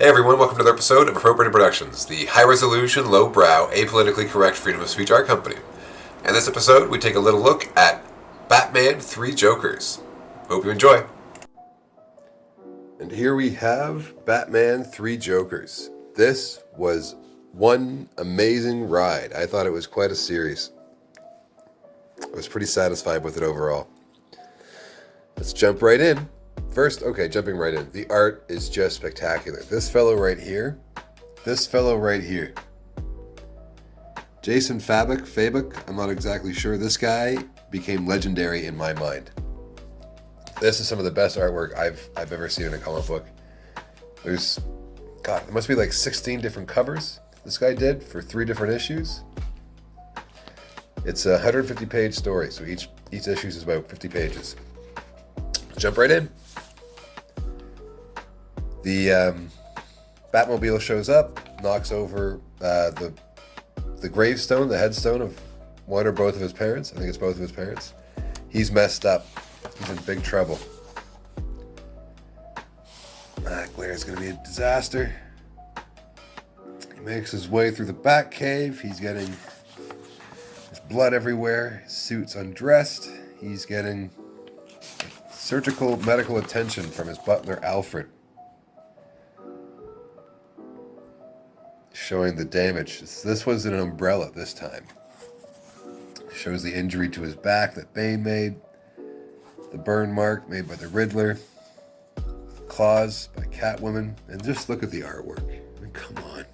Hey everyone, welcome to another episode of Appropriate Productions, the high-resolution, low-brow, apolitically correct freedom of speech art company. In this episode, we take a little look at Batman 3 Jokers. Hope you enjoy. And here we have Batman 3 Jokers. This was one amazing ride. I thought it was quite a series. I was pretty satisfied with it overall. Let's jump right in. First, jumping right in. The art is just spectacular. This fellow right here, Jason Fabok, I'm not exactly sure. This guy became legendary in my mind. This is some of the best artwork I've ever seen in a comic book. There must be like 16 different covers this guy did for 3 different issues. It's a 150-page story, so each issue is about 50 pages. Jump right in. The Batmobile shows up, knocks over the gravestone, the headstone of one or both of his parents. I think it's both of his parents. He's messed up. He's in big trouble. That glare is going to be a disaster. He makes his way through the Batcave. He's getting his blood everywhere. His suit's undressed. He's getting surgical medical attention from his butler, Alfred, showing the damage. This was an umbrella this time. Shows the injury to his back that Bane made, the burn mark made by the Riddler, claws by Catwoman, and just look at the artwork. I mean, come on.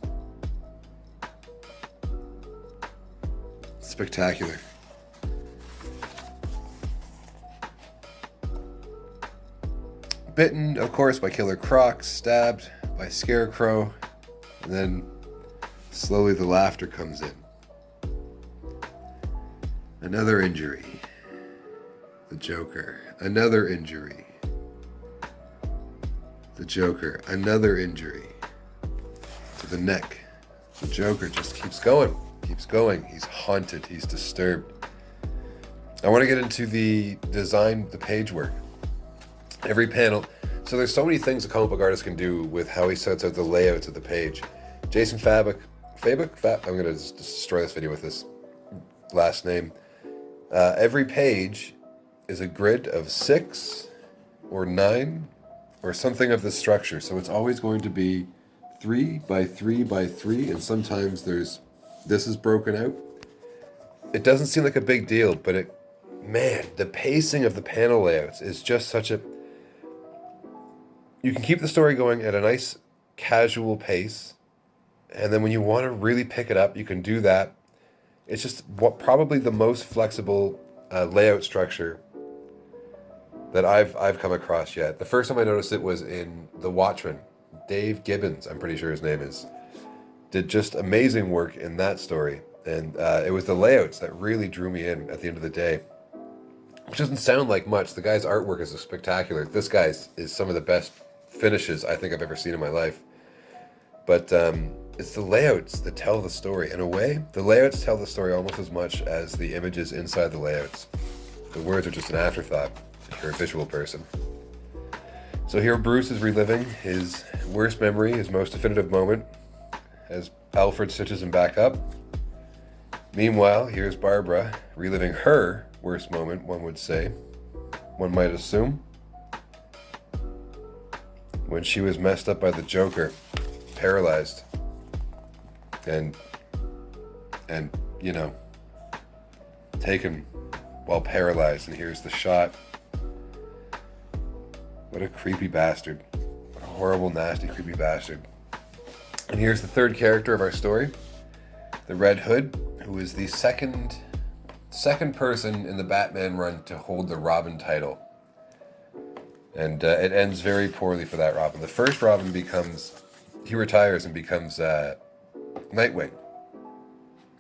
Spectacular. Bitten, of course, by Killer Croc, stabbed by Scarecrow, and then slowly the laughter comes in. Another injury. The Joker. Another injury. The Joker. Another injury. To the neck. The Joker just keeps going. Keeps going. He's haunted. He's disturbed. I want to get into the design, the page work. Every panel. So there's so many things a comic book artist can do with how he sets out the layouts of the page. Jason Fabok, I'm going to destroy this video with this last name. Every page is a grid of 6 or 9 or something of this structure. So it's always going to be 3 by 3 by 3, and sometimes this is broken out. It doesn't seem like a big deal, but the pacing of the panel layouts is just such a... You can keep the story going at a nice casual pace, and then when you want to really pick it up, you can do that. It's just probably the most flexible layout structure that I've come across yet. The first time I noticed it was in The Watchmen. Dave Gibbons, I'm pretty sure his name is, did just amazing work in that story. And it was the layouts that really drew me in at the end of the day. Which doesn't sound like much. The guy's artwork is spectacular. This guy's is some of the best finishes I think I've ever seen in my life. But it's the layouts that tell the story. In a way, the layouts tell the story almost as much as the images inside the layouts. The words are just an afterthought if you're a visual person. So here Bruce is reliving his worst memory, his most definitive moment, as Alfred stitches him back up. Meanwhile, here's Barbara reliving her worst moment, one might assume, when she was messed up by the Joker, paralyzed, and taken while paralyzed. And here's the shot. What a creepy bastard. What a horrible, nasty, creepy bastard. And here's the third character of our story, the Red Hood, who is the second person in the Batman run to hold the Robin title. And it ends very poorly for that Robin. The first Robin he retires and becomes Nightwing.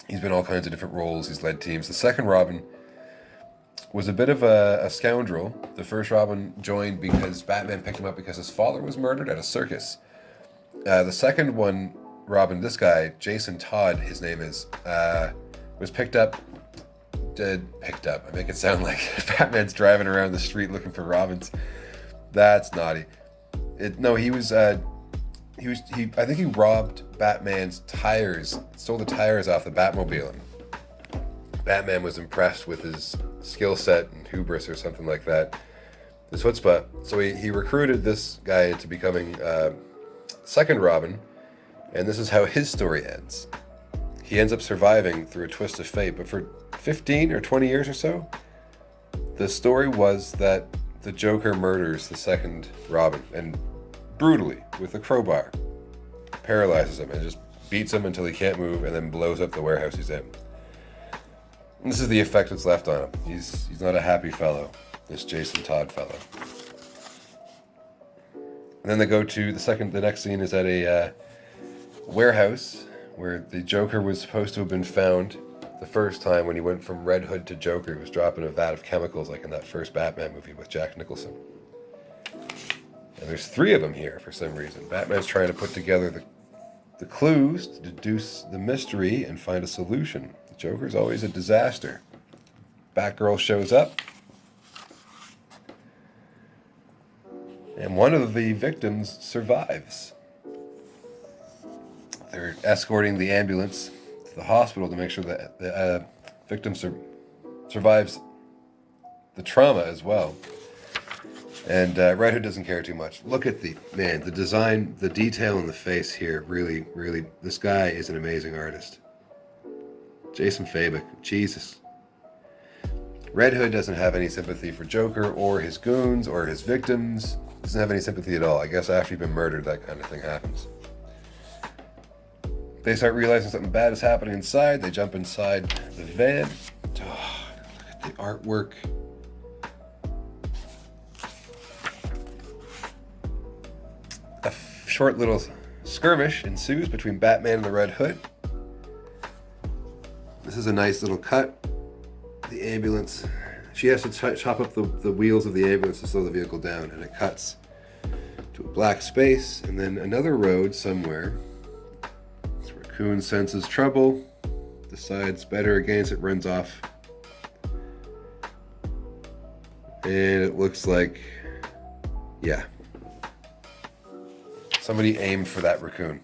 He's been all kinds of different roles. He's led teams. The second Robin was a bit of a scoundrel. The first Robin joined because Batman picked him up because his father was murdered at a circus. The second one, Robin, this guy, Jason Todd, his name is, was picked up. I make it sound like Batman's driving around the street looking for Robins. That's naughty. He was I think he robbed Batman's tires, stole the tires off the Batmobile. And Batman was impressed with his skill set and hubris or something like that. This chutzpah. So he recruited this guy into becoming second Robin, and this is how his story ends. He ends up surviving through a twist of fate, but for 15 or 20 years or so, the story was that the Joker murders the second Robin, and brutally, with a crowbar, paralyzes him and just beats him until he can't move, and then blows up the warehouse he's in. And this is the effect that's left on him. He's not a happy fellow, this Jason Todd fellow. And then they go to the next scene is at a warehouse where the Joker was supposed to have been found the first time when he went from Red Hood to Joker. He was dropping a vat of chemicals like in that first Batman movie with Jack Nicholson. And there's 3 of them here for some reason. Batman's trying to put together the clues to deduce the mystery and find a solution. The Joker's always a disaster. Batgirl shows up, and one of the victims survives. They're escorting the ambulance to the hospital to make sure that the victim survives the trauma as well. And Red Hood doesn't care too much. Look at the design, the detail in the face here. Really, really, this guy is an amazing artist. Jason Fabok, Jesus. Red Hood doesn't have any sympathy for Joker or his goons or his victims. Doesn't have any sympathy at all. I guess after you've been murdered, that kind of thing happens. They start realizing something bad is happening inside. They jump inside the van. Oh, look at the artwork. A short little skirmish ensues between Batman and the Red Hood. This is a nice little cut. The ambulance, she has to chop up the wheels of the ambulance to slow the vehicle down, and it cuts to a black space, and then another road somewhere. This raccoon senses trouble, decides better against it, runs off. And it looks like, yeah, somebody aimed for that raccoon.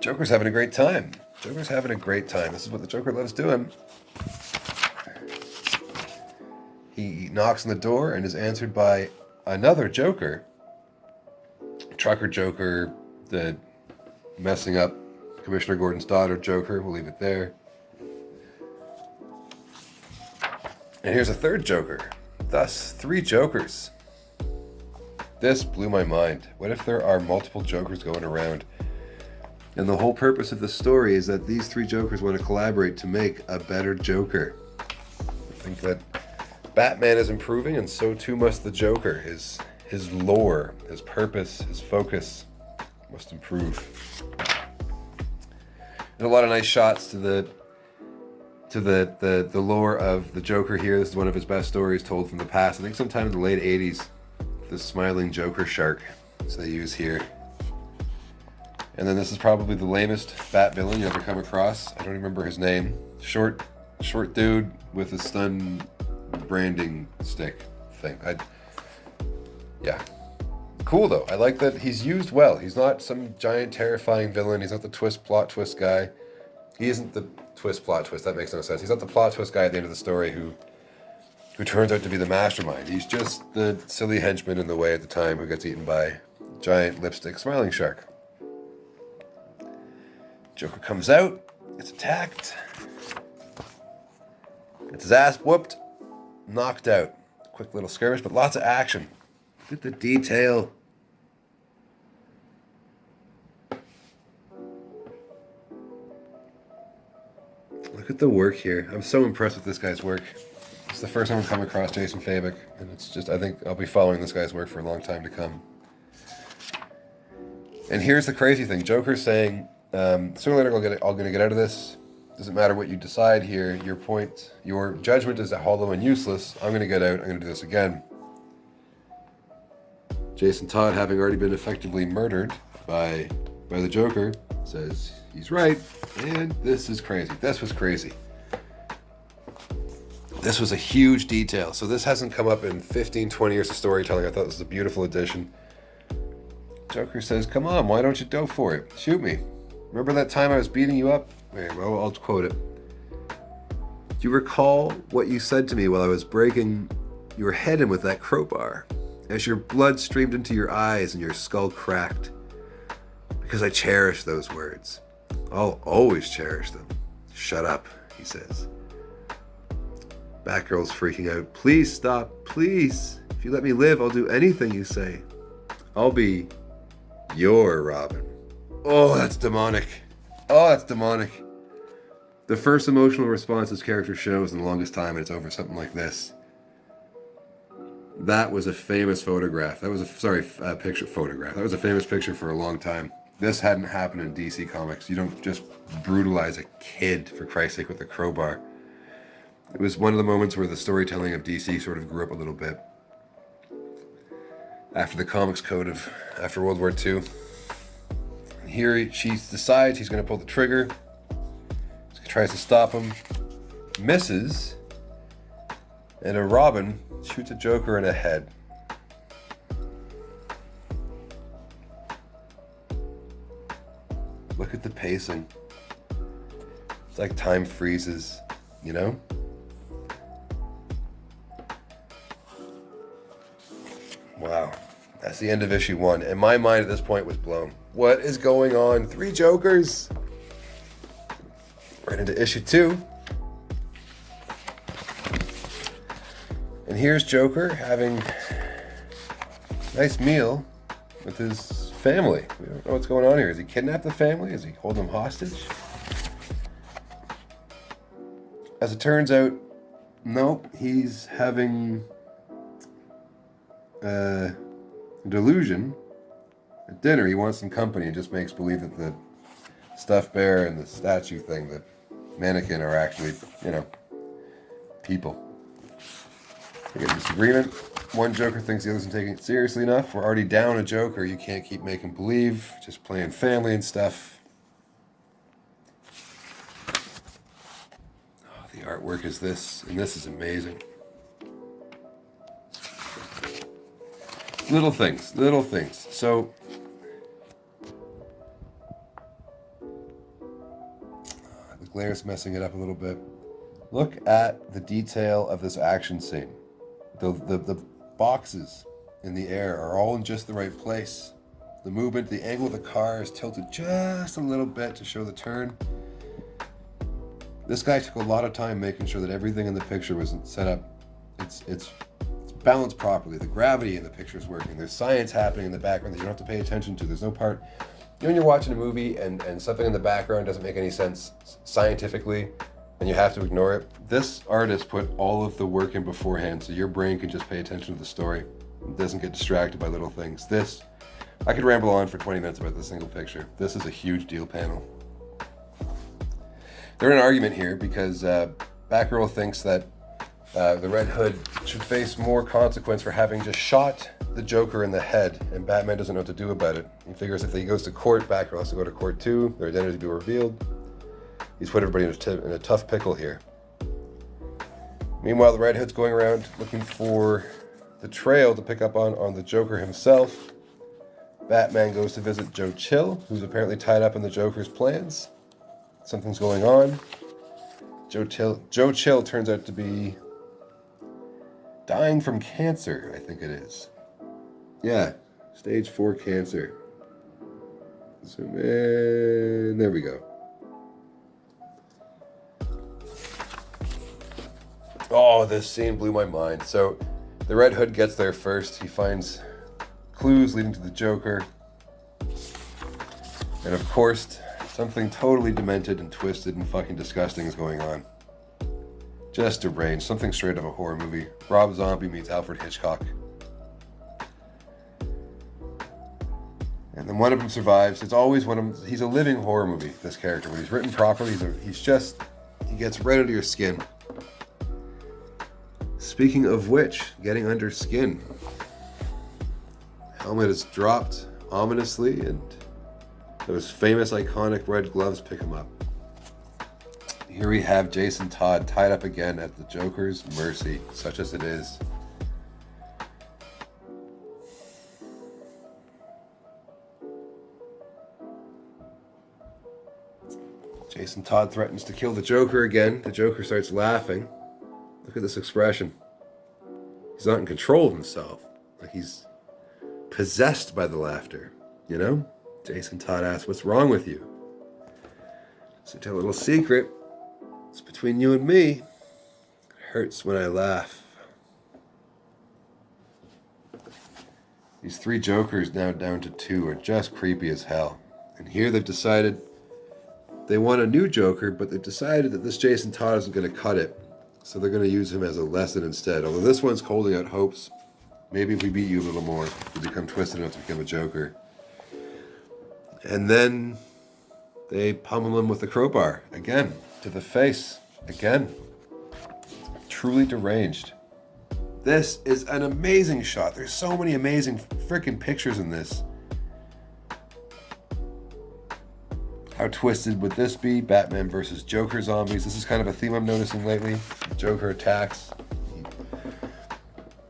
Joker's having a great time. Joker's having a great time. This is what the Joker loves doing. He knocks on the door and is answered by another Joker. Trucker Joker, the messing up Commissioner Gordon's daughter Joker. We'll leave it there. And here's a third Joker. Thus, 3 Jokers. This blew my mind. What if there are multiple Jokers going around? And the whole purpose of the story is that these 3 Jokers want to collaborate to make a better Joker. I think that Batman is improving, and so too must the Joker. His lore, his purpose, his focus must improve. There's a lot of nice shots to the lore of the Joker here. This is one of his best stories told from the past. I think sometime in the late 80s, the smiling Joker shark, so they use here. And then this is probably the lamest Bat villain you ever come across. I don't remember his name. Short dude with a stun branding stick thing. Yeah. Cool though. I like that he's used well. He's not some giant terrifying villain. He's not the plot twist guy. He isn't the plot twist. That makes no sense. He's not the plot twist guy at the end of the story who turns out to be the mastermind. He's just the silly henchman in the way at the time who gets eaten by a giant lipstick smiling shark. Joker comes out, gets attacked, gets his ass whooped, knocked out. Quick little skirmish, but lots of action. Look at the detail. Look at the work here. I'm so impressed with this guy's work. It's the first time I've come across Jason Fabok, and it's just, I think I'll be following this guy's work for a long time to come. And here's the crazy thing. Joker's saying, sooner or later I'm going to get out of this. Doesn't matter what you decide here. Your judgment is hollow and useless. I'm going to get out. I'm going to do this again. Jason Todd, having already been effectively murdered by the Joker, says he's right. And this is crazy. This was crazy. This was a huge detail. So this hasn't come up in 15, 20 years of storytelling. I thought this was a beautiful addition Joker says, "Come on, why don't you go for it? Shoot me. Remember that time I was beating you up?" Well, I'll quote it. "Do you recall what you said to me while I was breaking your head in with that crowbar? As your blood streamed into your eyes and your skull cracked? Because I cherish those words. I'll always cherish them." "Shut up," he says. Batgirl's freaking out. "Please stop, please. If you let me live, I'll do anything you say. I'll be your Robin." Oh, that's demonic. Oh, that's demonic. The first emotional response this character shows in the longest time, and it's over something like this. That was a famous photograph. That was a picture photograph. That was a famous picture for a long time. This hadn't happened in DC Comics. You don't just brutalize a kid, for Christ's sake, with a crowbar. It was one of the moments where the storytelling of DC sort of grew up a little bit. After the Comics Code after World War II. Here she decides he's going to pull the trigger. She tries to stop him. Misses. And a Robin shoots a Joker in the head. Look at the pacing. It's like time freezes, you know? Wow. That's the end of issue 1. And my mind at this point was blown. What is going on? 3 Jokers. Right into issue 2. And here's Joker having a nice meal with his family. We don't know what's going on here. Has he kidnapped the family? Is he holding them hostage? As it turns out, no, he's having a delusion. At dinner, he wants some company and just makes believe that the stuffed bear and the statue thing, the mannequin, are actually, people. We get a disagreement. One Joker thinks the other isn't taking it seriously enough. We're already down a Joker. You can't keep making believe, just playing family and stuff. Oh, the artwork is this, and this is amazing. Little things. So, the glare's messing it up a little bit. Look at the detail of this action scene. The boxes in the air are all in just the right place. The movement, the angle of the car is tilted just a little bit to show the turn. This guy took a lot of time making sure that everything in the picture was set up. It's balanced properly. The gravity in the picture is working. There's science happening in the background that you don't have to pay attention to. There's no part. When you're watching a movie and something in the background doesn't make any sense scientifically, and you have to ignore it. This artist put all of the work in beforehand, so your brain can just pay attention to the story. It doesn't get distracted by little things. I could ramble on for 20 minutes about this single picture. This is a huge deal panel. They're in an argument here because Batgirl thinks that the Red Hood should face more consequence for having just shot the Joker in the head, and Batman doesn't know what to do about it. He figures if he goes to court, Batgirl has to go to court too, their identity will be revealed. He's put everybody in a tough pickle here. Meanwhile, the Red Hood's going around looking for the trail to pick up on the Joker himself. Batman goes to visit Joe Chill, who's apparently tied up in the Joker's plans. Something's going on. Joe Chill turns out to be dying from cancer, I think it is. Yeah, stage 4 cancer. Zoom in. There we go. Oh, this scene blew my mind. So, the Red Hood gets there first. He finds clues leading to the Joker. And of course, something totally demented and twisted and fucking disgusting is going on. Just deranged. Something straight out of a horror movie. Rob Zombie meets Alfred Hitchcock. And then one of them survives. It's always one of them. He's a living horror movie, this character. When he's written properly, he gets right under your skin. Speaking of which, getting under skin. Helmet is dropped ominously, and those famous iconic red gloves pick him up. Here we have Jason Todd tied up again at the Joker's mercy, such as it is. Jason Todd threatens to kill the Joker again. The Joker starts laughing. Look at this expression. He's not in control of himself. Like he's possessed by the laughter, you know? Jason Todd asks, what's wrong with you? So tell a little secret. It's between you and me. It hurts when I laugh. These three Jokers, now down to two, are just creepy as hell. And here they've decided they want a new Joker, but they've decided that this Jason Todd isn't going to cut it. So they're going to use him as a lesson instead. Although this one's holding out hopes. Maybe if we beat you a little more, you become twisted enough to become a Joker. And then they pummel him with the crowbar. Again, to the face. Again. Truly deranged. This is an amazing shot. There's so many amazing freaking pictures in this. How twisted would this be? Batman versus Joker zombies. This is kind of a theme I'm noticing lately. The Joker attacks. He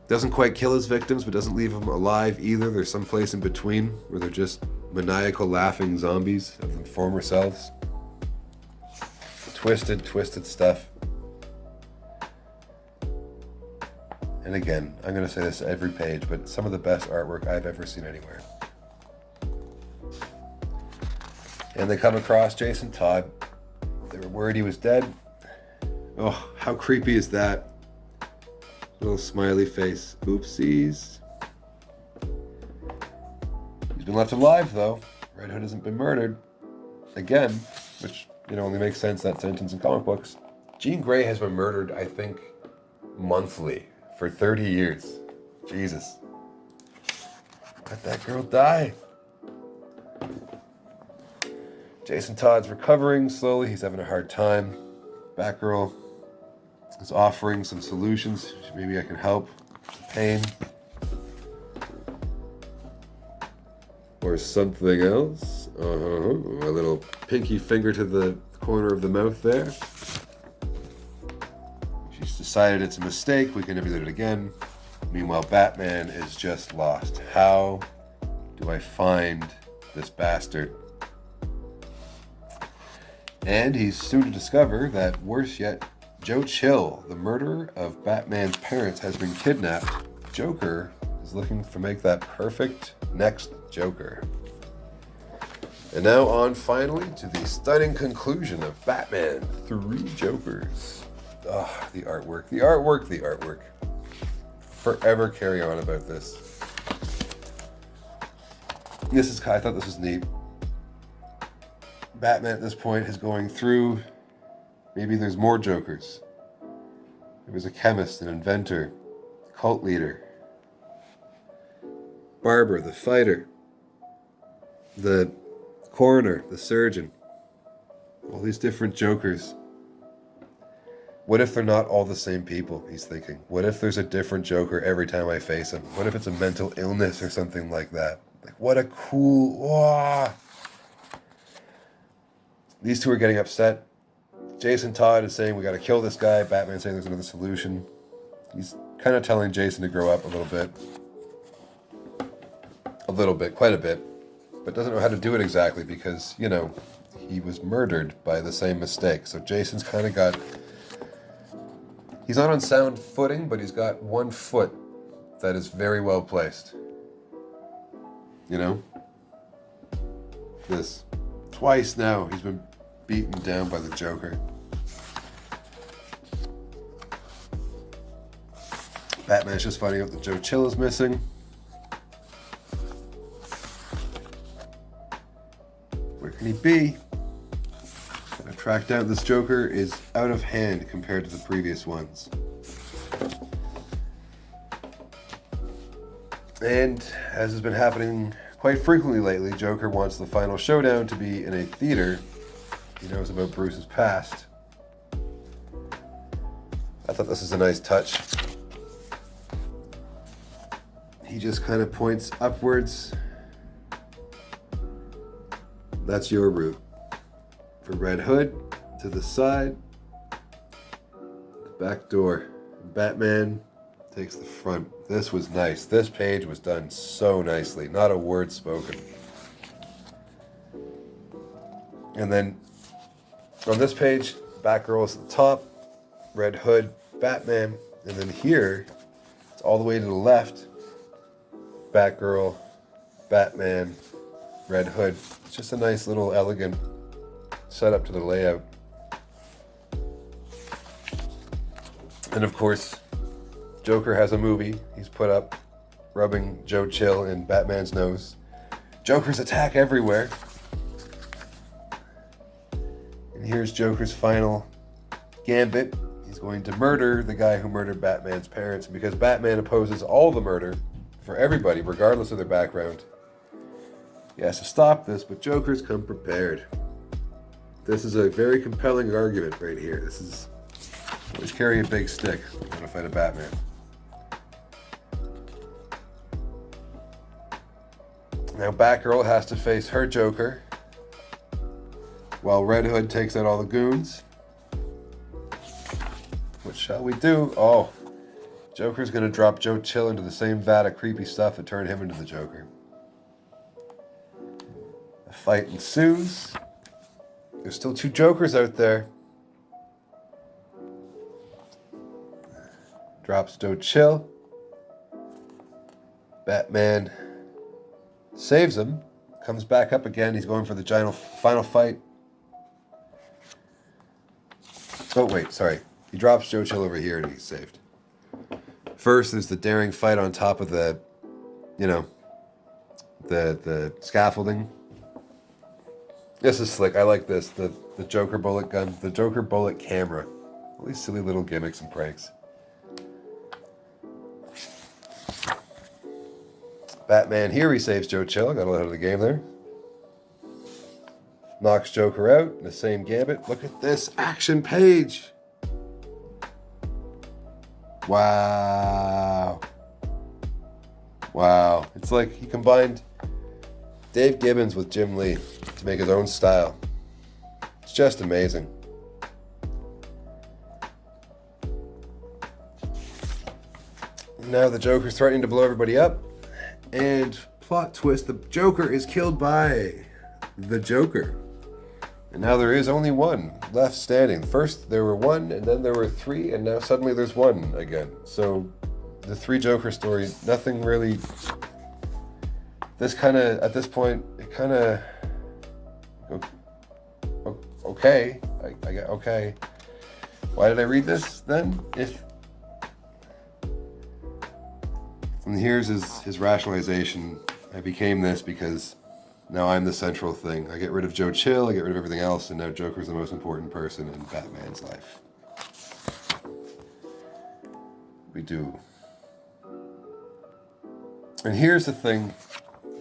doesn't quite kill his victims, but doesn't leave them alive either. There's some place in between where they're just maniacal laughing zombies of their former selves. Twisted stuff. And again, I'm going to say this every page, but some of the best artwork I've ever seen anywhere. And they come across Jason Todd. They were worried he was dead. Oh, how creepy is that? Little smiley face. Oopsies. He's been left alive, though. Red Hood hasn't been murdered. Again, which, only makes sense, that sentence in comic books. Jean Grey has been murdered, I think, monthly for 30 years. Jesus. Let that girl die. Jason Todd's recovering slowly. He's having a hard time. Batgirl is offering some solutions. Maybe I can help. Pain. Or something else. A little pinky finger to the corner of the mouth there. She's decided it's a mistake. We can emulate it again. Meanwhile, Batman is just lost. How do I find this bastard? And he's soon to discover that, worse yet, Joe Chill, the murderer of Batman's parents, has been kidnapped. Joker is looking to make that perfect next Joker. And now on finally to the stunning conclusion of Batman 3 Jokers. Ah, the artwork. Forever carry on about this. I thought this was neat. Batman at this point is going through, maybe there's more Jokers. There was a chemist, an inventor, cult leader, barber, the fighter, the coroner, the surgeon. All these different Jokers. What if they're not all the same people, he's thinking. What if there's a different Joker every time I face him? What if it's a mental illness or something like that? Like, what a cool... Oh. These two are getting upset. Jason Todd is saying, we got to kill this guy. Batman's saying there's another solution. He's kind of telling Jason to grow up a little bit. Quite a bit. But doesn't know how to do it exactly because, he was murdered by the same mistake. So Jason's kind of got... He's not on sound footing, but he's got one foot that is very well placed. This. Twice now he's been beaten down by the Joker. Batman's just finding out that Joe Chill is missing. Where can he be? Gotta track down this Joker is out of hand compared to the previous ones. And as has been happening quite frequently lately, Joker wants the final showdown to be in a theater. He knows about Bruce's past. I thought this was a nice touch. He just kind of points upwards. That's your route. For Red Hood, to the side, the back door. Batman takes the front. This was nice. This page was done so nicely. Not a word spoken. And then On this page, Batgirl is at the top, Red Hood, Batman, and then here, it's all the way to the left, Batgirl, Batman, Red Hood. It's just a nice little elegant setup to the layout. And of course, Joker has a movie he's put up, rubbing Joe Chill in Batman's nose. Joker's attack everywhere. And here's Joker's final gambit. He's going to murder the guy who murdered Batman's parents. And because Batman opposes all the murder for everybody, regardless of their background, he has to stop this, but Joker's come prepared. This is a very compelling argument right here. This is always carry a big stick when you fight a Batman. Now Batgirl has to face her Joker while Red Hood takes out all the goons. What shall we do? Oh, Joker's gonna drop Joe Chill into the same vat of creepy stuff that turned him into the Joker. A fight ensues. There's still two Jokers out there. Drops Joe Chill. Batman saves him. Comes back up again. He's going for the final fight. Oh, wait, sorry. He drops Joe Chill over here and he's saved. First, there's the daring fight on top of the scaffolding. This is slick. I like this. The Joker bullet gun. The Joker bullet camera. All these silly little gimmicks and pranks. Batman here, he saves Joe Chill. Got a lot of the game there. Knocks Joker out in the same gambit. Look at this action page. Wow. Wow. It's like he combined Dave Gibbons with Jim Lee to make his own style. It's just amazing. Now the Joker's threatening to blow everybody up. And plot twist, the Joker is killed by the Joker. And now there is only one left standing. First there were one, and then there were three, and now suddenly there's one again. So the three Joker story, nothing really... This kind of, at this point, it kind of... Okay. I get okay. Why did I read this then? And here's his rationalization. I became this because now I'm the central thing. I get rid of Joe Chill, I get rid of everything else, and now Joker's the most important person in Batman's life. We do. And here's the thing,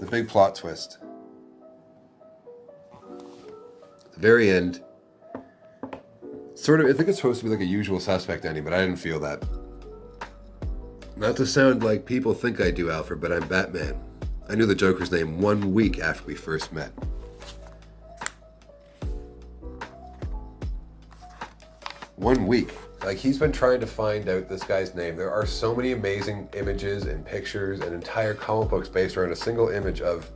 the big plot twist. At the very end, sort of, I think it's supposed to be like a Usual Suspect ending, but I didn't feel that. Not to sound like people think I do, Alfred, but I'm Batman. I knew the Joker's name 1 week after we first met. One week. Like, he's been trying to find out this guy's name. There are so many amazing images and pictures and entire comic books based around a single image of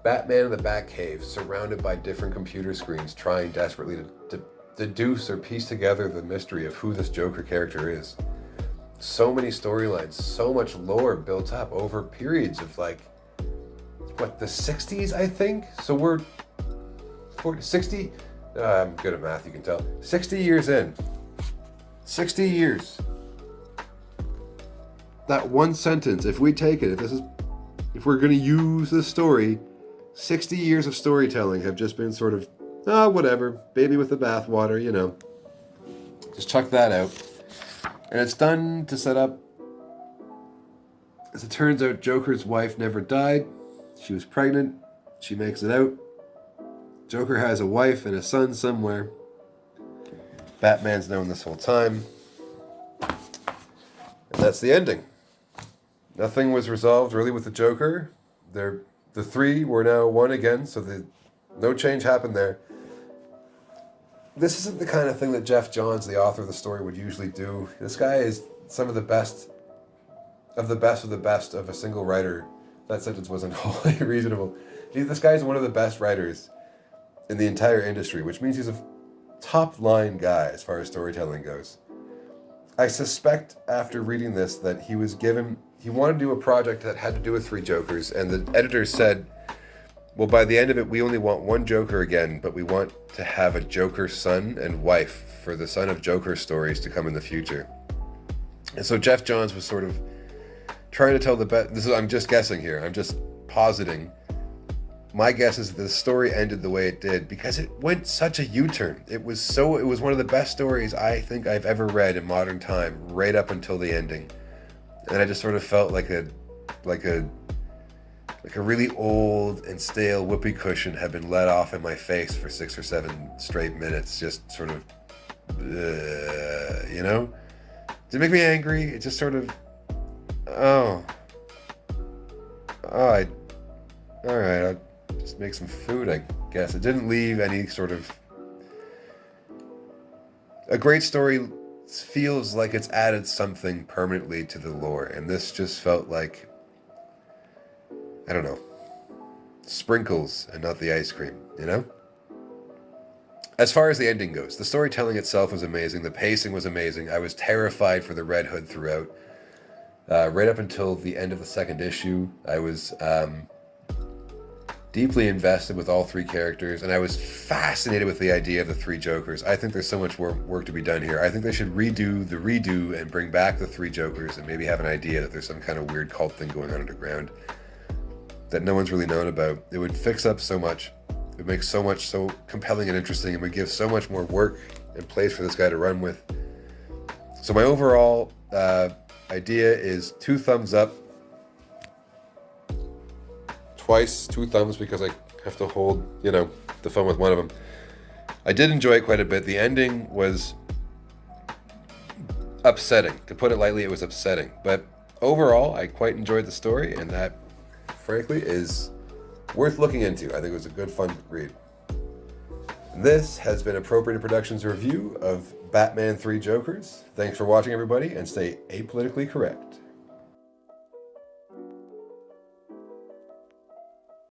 Batman in the Batcave, surrounded by different computer screens, trying desperately to deduce or piece together the mystery of who this Joker character is. So many storylines, so much lore built up over periods of the 60s, I think? So we're 60, I'm good at math, you can tell. 60 years in. 60 years. That one sentence, if we take it, if we're going to use this story, 60 years of storytelling have just been sort of, whatever, baby with the bathwater, Just chuck that out. And it's done to set up, as it turns out, Joker's wife never died. She was pregnant. She makes it out. Joker has a wife and a son somewhere. Batman's known this whole time. And that's the ending. Nothing was resolved really with the Joker. The three were now one again, so no change happened there. This isn't the kind of thing that Jeff Johns, the author of the story, would usually do. This guy is some of the best of the best of a single writer. That sentence wasn't wholly reasonable. This guy is one of the best writers in the entire industry, which means he's a top line guy as far as storytelling goes. I suspect after reading this that he wanted to do a project that had to do with three Jokers, and the editor said, well, by the end of it, we only want one Joker again, but we want to have a Joker son and wife for the son of Joker stories to come in the future. And so Jeff Johns was sort of trying to tell the best. I'm just guessing here. I'm just positing. My guess is that the story ended the way it did because it went such a U-turn. It was one of the best stories I think I've ever read in modern time, right up until the ending. And I just sort of felt like a really old and stale whoopee cushion had been let off in my face for 6 or 7 straight minutes. Just sort of, you know? Did it make me angry? It just sort of, all right, I'll just make some food, I guess. It didn't leave any sort of... A great story feels like it's added something permanently to the lore, and this just felt like, I don't know, sprinkles and not the ice cream, you know? As far as the ending goes, the storytelling itself was amazing. The pacing was amazing. I was terrified for the Red Hood throughout. Right up until the end of the second issue, I was deeply invested with all three characters, and I was fascinated with the idea of the three Jokers. I think there's so much work to be done here. I think they should redo the redo and bring back the three Jokers and maybe have an idea that there's some kind of weird cult thing going on underground that no one's really known about. It would fix up so much. It would make so much so compelling and interesting, and would give so much more work and place for this guy to run with. So my overall idea is 2 thumbs up. Twice 2 thumbs because I have to hold, the phone with one of them. I did enjoy it quite a bit. The ending was upsetting. To put it lightly, it was upsetting. But overall, I quite enjoyed the story, and that, frankly, is worth looking into. I think it was a good, fun read. This has been Appropriated Productions' review of Batman 3 Jokers. Thanks for watching, everybody, and stay apolitically correct.